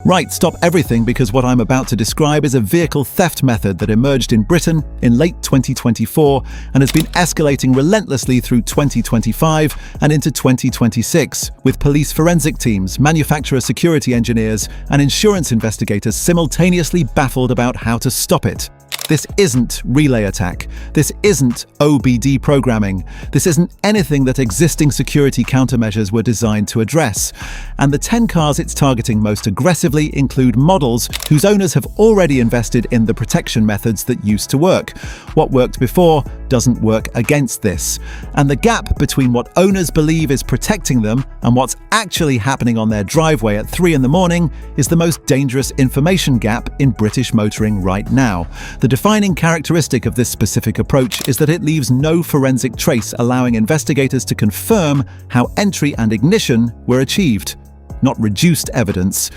Right, stop everything, because what I'm about to describe is a vehicle theft method that emerged in Britain in late 2024 and has been escalating relentlessly through 2025 and into 2026, with police forensic teams, manufacturer security engineers, and insurance investigators simultaneously baffled about how to stop it. This isn't relay attack. This isn't OBD programming. This isn't anything that existing security countermeasures were designed to address. And the 10 cars it's targeting most aggressively include models whose owners have already invested in the protection methods that used to work. What worked before doesn't work against this. And the gap between what owners believe is protecting them and what's actually happening on their driveway at 3 in the morning is the most dangerous information gap in British motoring right now. The defining characteristic of this specific approach is that it leaves no forensic trace, allowing investigators to confirm how entry and ignition were achieved. Not reduced evidence,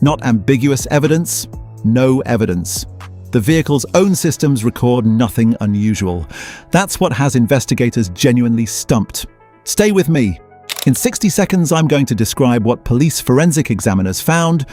not ambiguous evidence, no evidence. The vehicle's own systems record nothing unusual. That's what has investigators genuinely stumped. Stay with me. In 60 seconds, I'm going to describe what police forensic examiners found,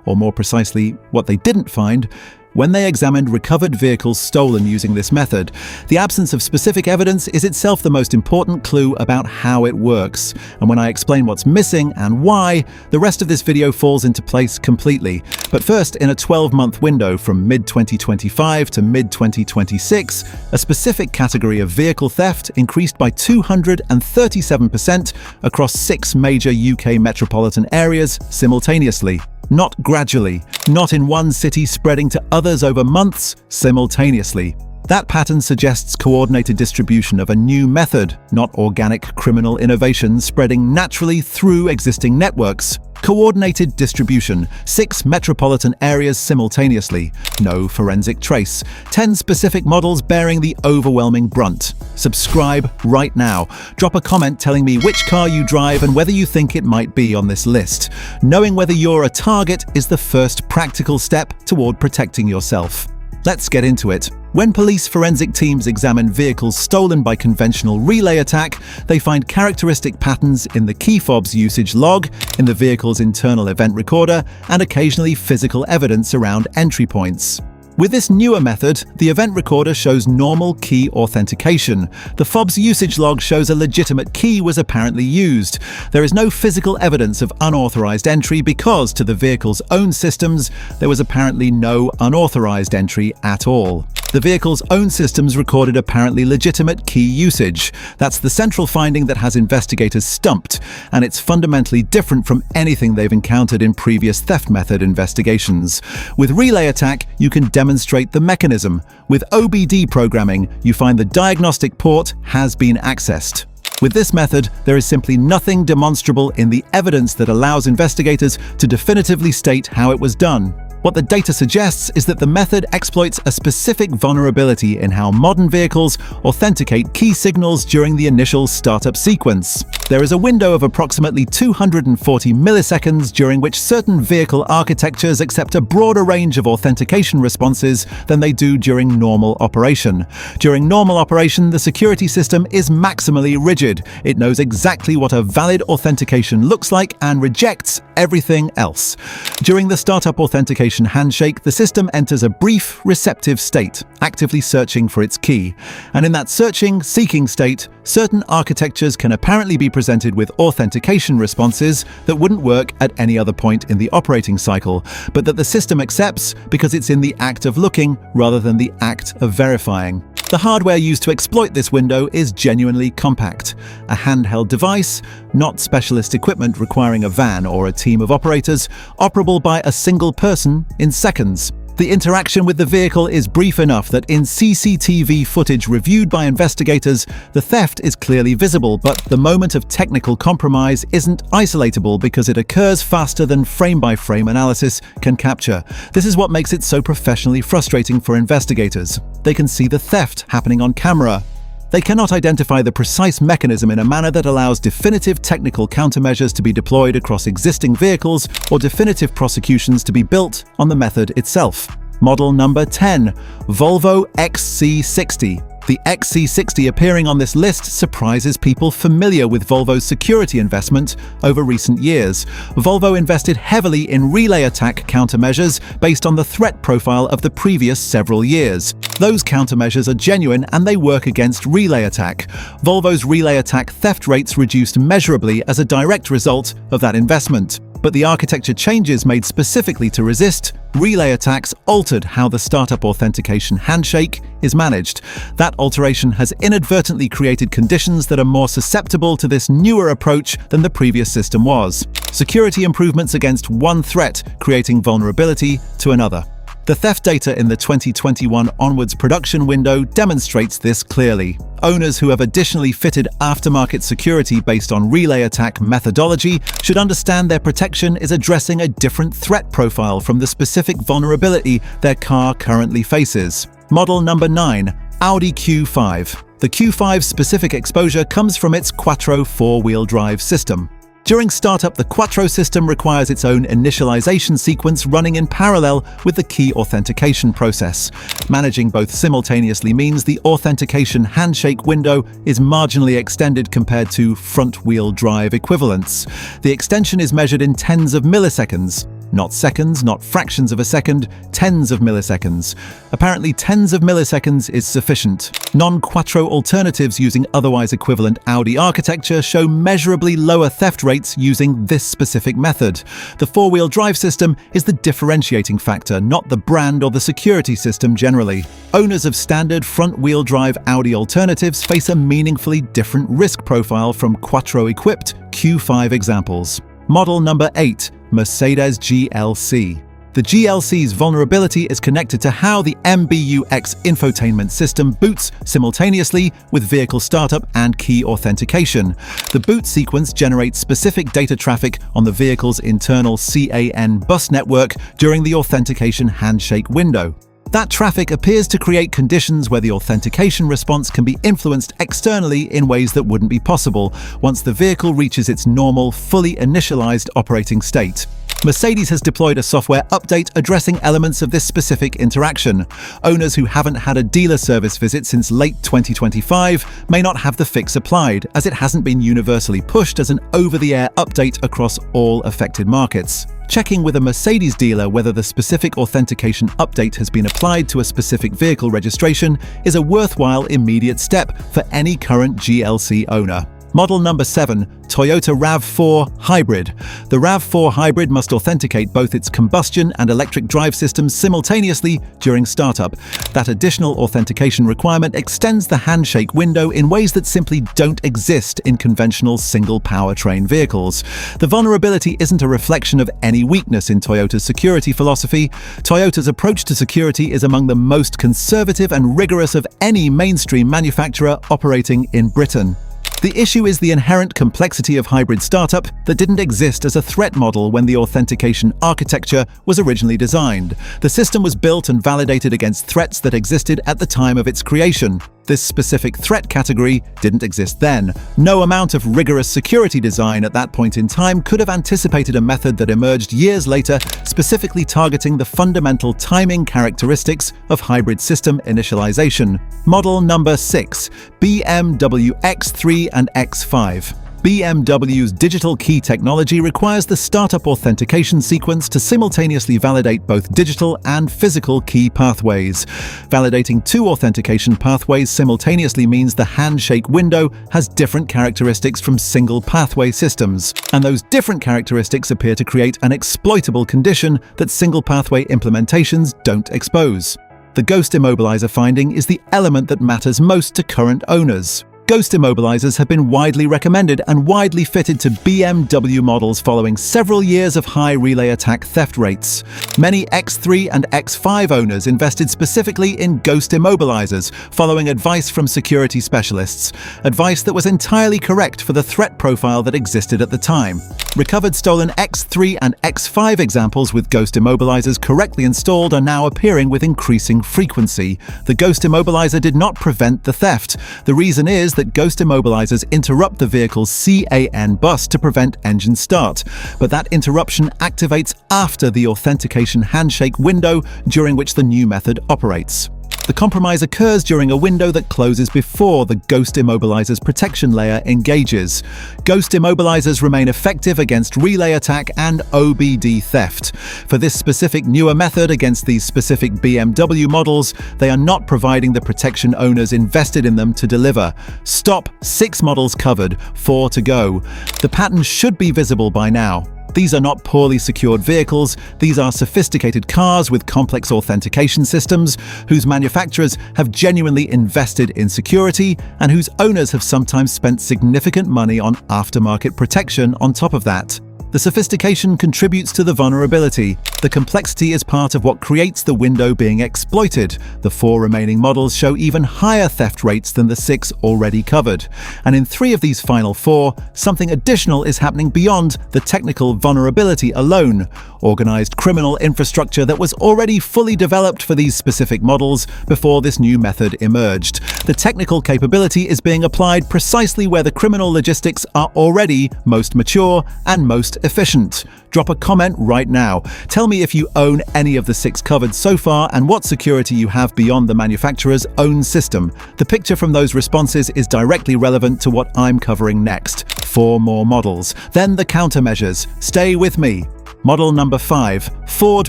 or more precisely, what they didn't find, when they examined recovered vehicles stolen using this method. The absence of specific evidence is itself the most important clue about how it works. And when I explain what's missing and why, the rest of this video falls into place completely. But first, in a 12-month window from mid-2025 to mid-2026, a specific category of vehicle theft increased by 237% across 6 major UK metropolitan areas simultaneously. Not gradually, not in one city spreading to others over months, simultaneously. That pattern suggests coordinated distribution of a new method, not organic criminal innovation spreading naturally through existing networks. Coordinated distribution, 6 metropolitan areas simultaneously, no forensic trace, 10 specific models bearing the overwhelming brunt. Subscribe right now. Drop a comment telling me which car you drive and whether you think it might be on this list. Knowing whether you're a target is the first practical step toward protecting yourself. Let's get into it. When police forensic teams examine vehicles stolen by conventional relay attack, they find characteristic patterns in the key fob's usage log, in the vehicle's internal event recorder, and occasionally physical evidence around entry points. With this newer method, the event recorder shows normal key authentication. The fob's usage log shows a legitimate key was apparently used. There is no physical evidence of unauthorized entry because, to the vehicle's own systems, there was apparently no unauthorized entry at all. The vehicle's own systems recorded apparently legitimate key usage. That's the central finding that has investigators stumped, and it's fundamentally different from anything they've encountered in previous theft method investigations. With relay attack, you can demonstrate the mechanism. With OBD programming, you find the diagnostic port has been accessed. With this method, there is simply nothing demonstrable in the evidence that allows investigators to definitively state how it was done. What the data suggests is that the method exploits a specific vulnerability in how modern vehicles authenticate key signals during the initial startup sequence. There is a window of approximately 240 milliseconds during which certain vehicle architectures accept a broader range of authentication responses than they do during normal operation. During normal operation, the security system is maximally rigid. It knows exactly what a valid authentication looks like and rejects everything else. During the startup authentication handshake, the system enters a brief, receptive state, actively searching for its key. And in that searching, seeking state, certain architectures can apparently be presented with authentication responses that wouldn't work at any other point in the operating cycle, but that the system accepts because it's in the act of looking rather than the act of verifying. The hardware used to exploit this window is genuinely compact. A handheld device, not specialist equipment requiring a van or a team of operators, operable by a single person in seconds. The interaction with the vehicle is brief enough that in CCTV footage reviewed by investigators, the theft is clearly visible, but the moment of technical compromise isn't isolatable because it occurs faster than frame-by-frame analysis can capture. This is what makes it so professionally frustrating for investigators. They can see the theft happening on camera. They cannot identify the precise mechanism in a manner that allows definitive technical countermeasures to be deployed across existing vehicles or definitive prosecutions to be built on the method itself. Model number 10, Volvo XC60. The XC60 appearing on this list surprises people familiar with Volvo's security investment over recent years. Volvo invested heavily in relay attack countermeasures based on the threat profile of the previous several years. Those countermeasures are genuine and they work against relay attack. Volvo's relay attack theft rates reduced measurably as a direct result of that investment. But the architecture changes made specifically to resist relay attacks altered how the startup authentication handshake is managed. That alteration has inadvertently created conditions that are more susceptible to this newer approach than the previous system was. Security improvements against one threat, creating vulnerability to another. The theft data in the 2021 onwards production window demonstrates this clearly. Owners who have additionally fitted aftermarket security based on relay attack methodology should understand their protection is addressing a different threat profile from the specific vulnerability their car currently faces. Model number 9, Audi Q5. The Q5's specific exposure comes from its Quattro four-wheel drive system. During startup, the Quattro system requires its own initialization sequence running in parallel with the key authentication process. Managing both simultaneously means the authentication handshake window is marginally extended compared to front-wheel drive equivalents. The extension is measured in tens of milliseconds. Not seconds, not fractions of a second, tens of milliseconds. Apparently, tens of milliseconds is sufficient. Non-Quattro alternatives using otherwise equivalent Audi architecture show measurably lower theft rates using this specific method. The four-wheel drive system is the differentiating factor, not the brand or the security system generally. Owners of standard front-wheel drive Audi alternatives face a meaningfully different risk profile from Quattro-equipped Q5 examples. Model number 8, Mercedes GLC. The GLC's vulnerability is connected to how the BMW X infotainment system boots simultaneously with vehicle startup and key authentication. The boot sequence generates specific data traffic on the vehicle's internal CAN bus network during the authentication handshake window. That traffic appears to create conditions where the authentication response can be influenced externally in ways that wouldn't be possible once the vehicle reaches its normal, fully initialized operating state. Mercedes has deployed a software update addressing elements of this specific interaction. Owners who haven't had a dealer service visit since late 2025 may not have the fix applied, as it hasn't been universally pushed as an over-the-air update across all affected markets. Checking with a Mercedes dealer whether the specific authentication update has been applied to a specific vehicle registration is a worthwhile immediate step for any current GLC owner. Model number 7, Toyota RAV4 Hybrid. The RAV4 Hybrid must authenticate both its combustion and electric drive systems simultaneously during startup. That additional authentication requirement extends the handshake window in ways that simply don't exist in conventional single powertrain vehicles. The vulnerability isn't a reflection of any weakness in Toyota's security philosophy. Toyota's approach to security is among the most conservative and rigorous of any mainstream manufacturer operating in Britain. The issue is the inherent complexity of hybrid startup that didn't exist as a threat model when the authentication architecture was originally designed. The system was built and validated against threats that existed at the time of its creation. This specific threat category didn't exist then. No amount of rigorous security design at that point in time could have anticipated a method that emerged years later, specifically targeting the fundamental timing characteristics of hybrid system initialization. Model number 6, BMW X3 and X5. BMW's digital key technology requires the startup authentication sequence to simultaneously validate both digital and physical key pathways. Validating two authentication pathways simultaneously means the handshake window has different characteristics from single pathway systems, and those different characteristics appear to create an exploitable condition that single pathway implementations don't expose. The ghost immobilizer finding is the element that matters most to current owners. Ghost immobilizers have been widely recommended and widely fitted to BMW models following several years of high relay attack theft rates. Many X3 and X5 owners invested specifically in ghost immobilizers, following advice from security specialists, advice that was entirely correct for the threat profile that existed at the time. Recovered stolen X3 and X5 examples with ghost immobilizers correctly installed are now appearing with increasing frequency. The ghost immobilizer did not prevent the theft. The reason is that ghost immobilizers interrupt the vehicle's CAN bus to prevent engine start, but that interruption activates after the authentication handshake window during which the new method operates. The compromise occurs during a window that closes before the Ghost Immobilizer's protection layer engages. Ghost Immobilizers remain effective against relay attack and OBD theft. For this specific newer method against these specific BMW models, they are not providing the protection owners invested in them to deliver. Stop, 6 models covered, 4 to go. The pattern should be visible by now. These are not poorly secured vehicles, these are sophisticated cars with complex authentication systems, whose manufacturers have genuinely invested in security, and whose owners have sometimes spent significant money on aftermarket protection on top of that. The sophistication contributes to the vulnerability. The complexity is part of what creates the window being exploited. The 4 remaining models show even higher theft rates than the 6 already covered. And in 3 of these final 4, something additional is happening beyond the technical vulnerability alone. Organized criminal infrastructure that was already fully developed for these specific models before this new method emerged. The technical capability is being applied precisely where the criminal logistics are already most mature and most efficient. Drop a comment right now. Tell me if you own any of the 6 covered so far and what security you have beyond the manufacturer's own system. The picture from those responses is directly relevant to what I'm covering next. 4 more models. Then the countermeasures. Stay with me. Model number 5, Ford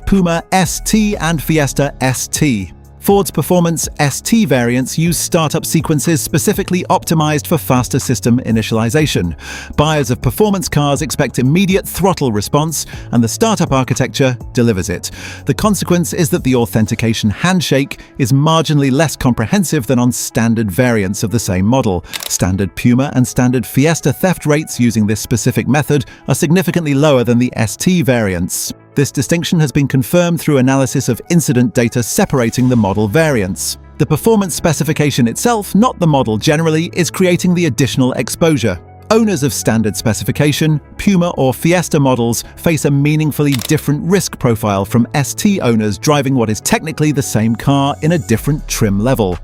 Puma ST and Fiesta ST. Ford's Performance ST variants use startup sequences specifically optimized for faster system initialization. Buyers of performance cars expect immediate throttle response, and the startup architecture delivers it. The consequence is that the authentication handshake is marginally less comprehensive than on standard variants of the same model. Standard Puma and standard Fiesta theft rates using this specific method are significantly lower than the ST variants. This distinction has been confirmed through analysis of incident data separating the model variants. The performance specification itself, not the model generally, is creating the additional exposure. Owners of standard specification, Puma or Fiesta models face a meaningfully different risk profile from ST owners driving what is technically the same car in a different trim level.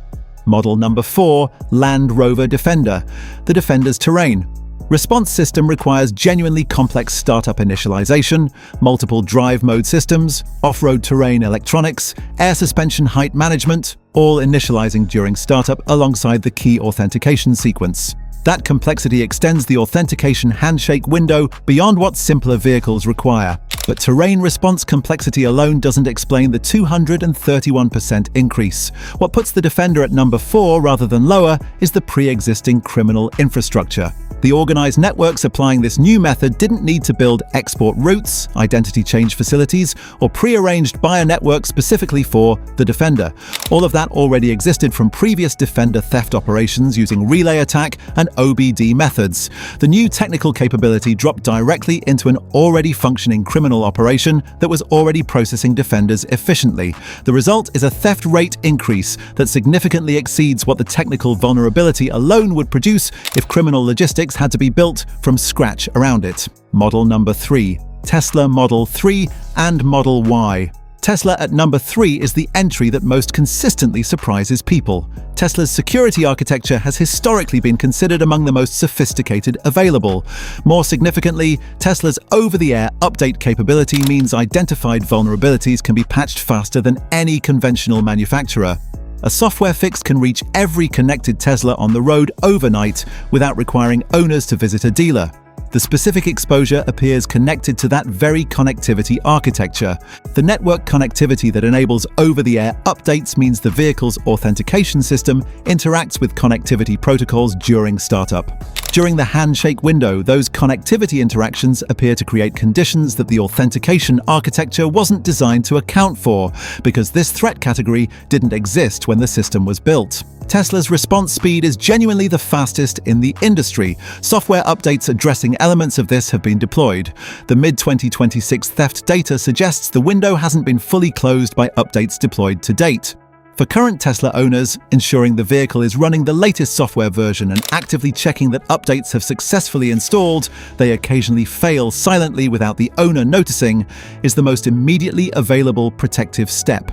Model number 4, Land Rover Defender. The Defender's terrain. Response system requires genuinely complex startup initialization, multiple drive mode systems, off-road terrain electronics, air suspension height management, all initializing during startup alongside the key authentication sequence. That complexity extends the authentication handshake window beyond what simpler vehicles require. But terrain response complexity alone doesn't explain the 231% increase. What puts the Defender at number 4 rather than lower is the pre-existing criminal infrastructure. The organized networks applying this new method didn't need to build export routes, identity change facilities, or pre-arranged buyer networks specifically for the Defender. All of that already existed from previous Defender theft operations using relay attack and OBD methods. The new technical capability dropped directly into an already functioning criminal operation that was already processing Defenders efficiently. The result is a theft rate increase that significantly exceeds what the technical vulnerability alone would produce if criminal logistics had to be built from scratch around it. Model number 3, Tesla Model 3 and Model Y. Tesla at number 3 is the entry that most consistently surprises people. Tesla's security architecture has historically been considered among the most sophisticated available. More significantly, Tesla's over-the-air update capability means identified vulnerabilities can be patched faster than any conventional manufacturer. A software fix can reach every connected Tesla on the road overnight without requiring owners to visit a dealer. The specific exposure appears connected to that very connectivity architecture. The network connectivity that enables over-the-air updates means the vehicle's authentication system interacts with connectivity protocols during startup. During the handshake window, those connectivity interactions appear to create conditions that the authentication architecture wasn't designed to account for, because this threat category didn't exist when the system was built. Tesla's response speed is genuinely the fastest in the industry. Software updates addressing elements of this have been deployed. The mid-2026 theft data suggests the window hasn't been fully closed by updates deployed to date. For current Tesla owners, ensuring the vehicle is running the latest software version and actively checking that updates have successfully installed, they occasionally fail silently without the owner noticing, is the most immediately available protective step.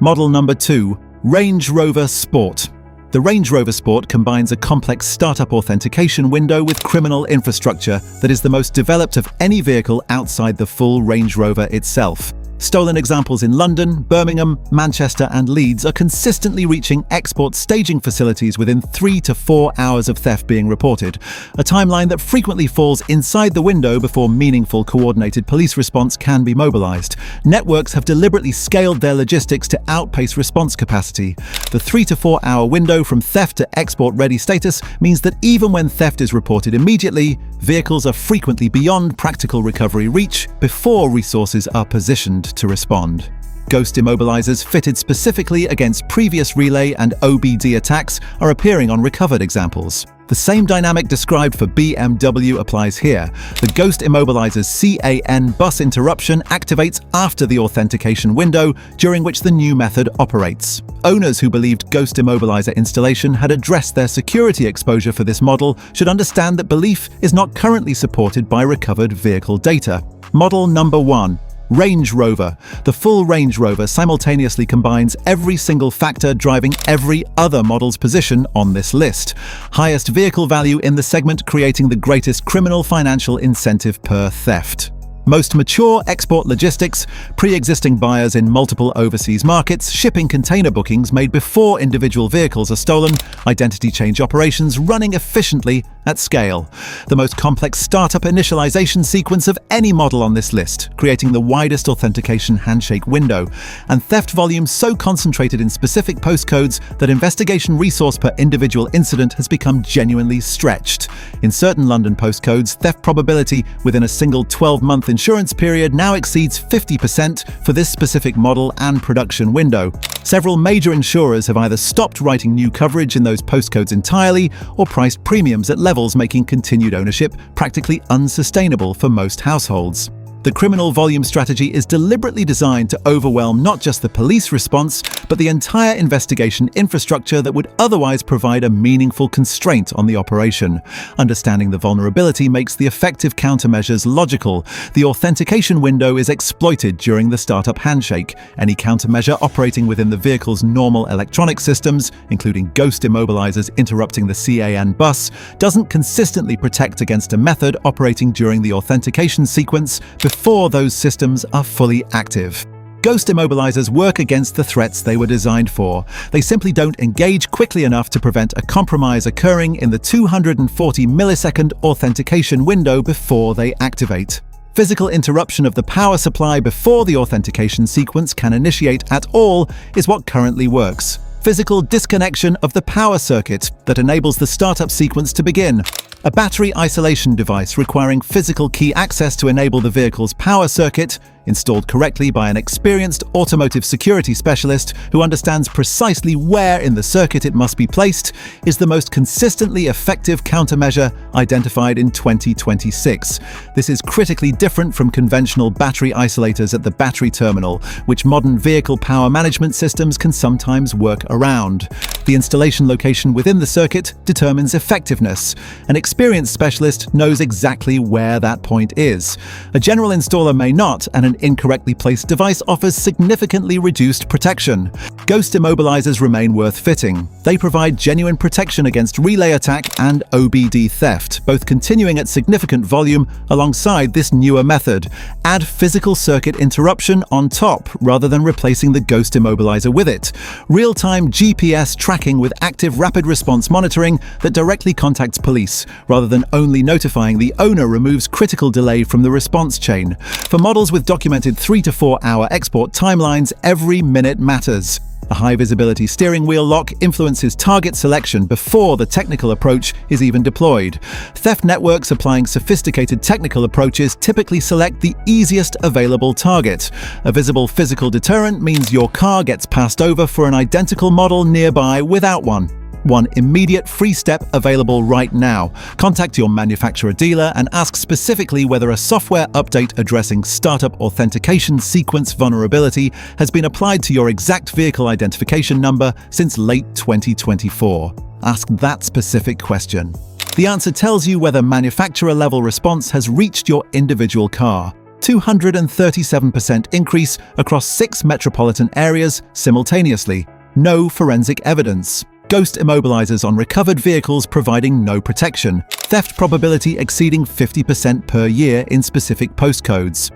Model number 2, Range Rover Sport. The Range Rover Sport combines a complex startup authentication window with criminal infrastructure that is the most developed of any vehicle outside the full Range Rover itself. Stolen examples in London, Birmingham, Manchester, and Leeds are consistently reaching export staging facilities within 3 to 4 hours of theft being reported, a timeline that frequently falls inside the window before meaningful coordinated police response can be mobilized. Networks have deliberately scaled their logistics to outpace response capacity. The 3 to 4 hour window from theft to export-ready status means that even when theft is reported immediately, vehicles are frequently beyond practical recovery reach before resources are positioned to respond. Ghost immobilizers fitted specifically against previous relay and OBD attacks are appearing on recovered examples. The same dynamic described for BMW applies here. The Ghost immobilizer's CAN bus interruption activates after the authentication window, during which the new method operates. Owners who believed Ghost immobilizer installation had addressed their security exposure for this model should understand that belief is not currently supported by recovered vehicle data. Model number 1. Range Rover. The full Range Rover simultaneously combines every single factor driving every other model's position on this list. Highest vehicle value in the segment, creating the greatest criminal financial incentive per theft. Most mature export logistics, pre-existing buyers in multiple overseas markets, shipping container bookings made before individual vehicles are stolen, identity change operations running efficiently at scale. The most complex startup initialization sequence of any model on this list, creating the widest authentication handshake window, and theft volume so concentrated in specific postcodes that investigation resource per individual incident has become genuinely stretched. In certain London postcodes, theft probability within a single 12-month insurance period now exceeds 50% for this specific model and production window. Several major insurers have either stopped writing new coverage in those postcodes entirely or priced premiums at levels making continued ownership practically unsustainable for most households. The criminal volume strategy is deliberately designed to overwhelm not just the police response, but the entire investigation infrastructure that would otherwise provide a meaningful constraint on the operation. Understanding the vulnerability makes the effective countermeasures logical. The authentication window is exploited during the startup handshake. Any countermeasure operating within the vehicle's normal electronic systems, including Ghost immobilizers interrupting the CAN bus, doesn't consistently protect against a method operating during the authentication sequence before those systems are fully active. Ghost immobilizers work against the threats they were designed for. They simply don't engage quickly enough to prevent a compromise occurring in the 240 millisecond authentication window before they activate. Physical interruption of the power supply before the authentication sequence can initiate at all is what currently works. Physical disconnection of the power circuit that enables the startup sequence to begin. A battery isolation device requiring physical key access to enable the vehicle's power circuit, installed correctly by an experienced automotive security specialist who understands precisely where in the circuit it must be placed, is the most consistently effective countermeasure identified in 2026. This is critically different from conventional battery isolators at the battery terminal, which modern vehicle power management systems can sometimes work around. The installation location within the circuit determines effectiveness. An experienced specialist knows exactly where that point is. A general installer may not, and an incorrectly placed device offers significantly reduced protection. Ghost immobilizers remain worth fitting. They provide genuine protection against relay attack and OBD theft, both continuing at significant volume alongside this newer method. Add physical circuit interruption on top rather than replacing the Ghost immobilizer with it. Real-time GPS tracking with active rapid response monitoring that directly contacts police, rather than only notifying the owner, removes critical delay from the response chain. For models with documented 3 to 4 hour export timelines, every minute matters. A high-visibility steering wheel lock influences target selection before the technical approach is even deployed. Theft networks applying sophisticated technical approaches typically select the easiest available target. A visible physical deterrent means your car gets passed over for an identical model nearby without one. One immediate free step available right now. Contact your manufacturer dealer and ask specifically whether a software update addressing startup authentication sequence vulnerability has been applied to your exact vehicle identification number since late 2024. Ask that specific question. The answer tells you whether manufacturer-level response has reached your individual car. 237% increase across 6 metropolitan areas simultaneously. No forensic evidence. Ghost immobilizers on recovered vehicles providing no protection. Theft probability exceeding 50% per year in specific postcodes.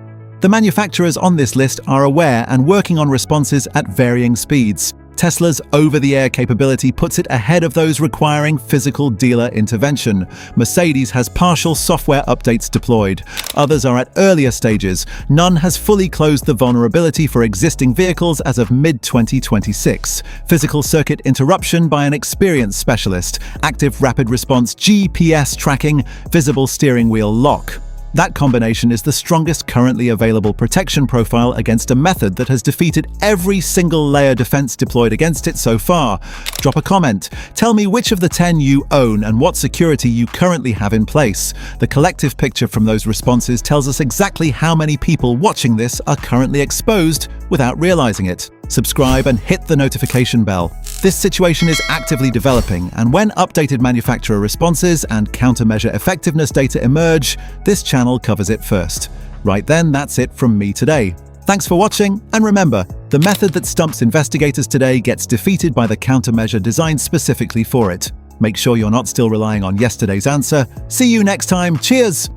The manufacturers on this list are aware and working on responses at varying speeds. Tesla's over-the-air capability puts it ahead of those requiring physical dealer intervention. Mercedes has partial software updates deployed. Others are at earlier stages. None has fully closed the vulnerability for existing vehicles as of mid-2026. Physical circuit interruption by an experienced specialist. Active rapid response GPS tracking. Visible steering wheel lock. That combination is the strongest currently available protection profile against a method that has defeated every single layer defense deployed against it so far. Drop a comment. Tell me which of the 10 you own and what security you currently have in place. The collective picture from those responses tells us exactly how many people watching this are currently exposed without realizing it. Subscribe and hit the notification bell. This situation is actively developing, and when updated manufacturer responses and countermeasure effectiveness data emerge, this channel covers it first. Right then, that's it from me today. Thanks for watching, and remember, the method that stumps investigators today gets defeated by the countermeasure designed specifically for it. Make sure you're not still relying on yesterday's answer. See you next time. Cheers!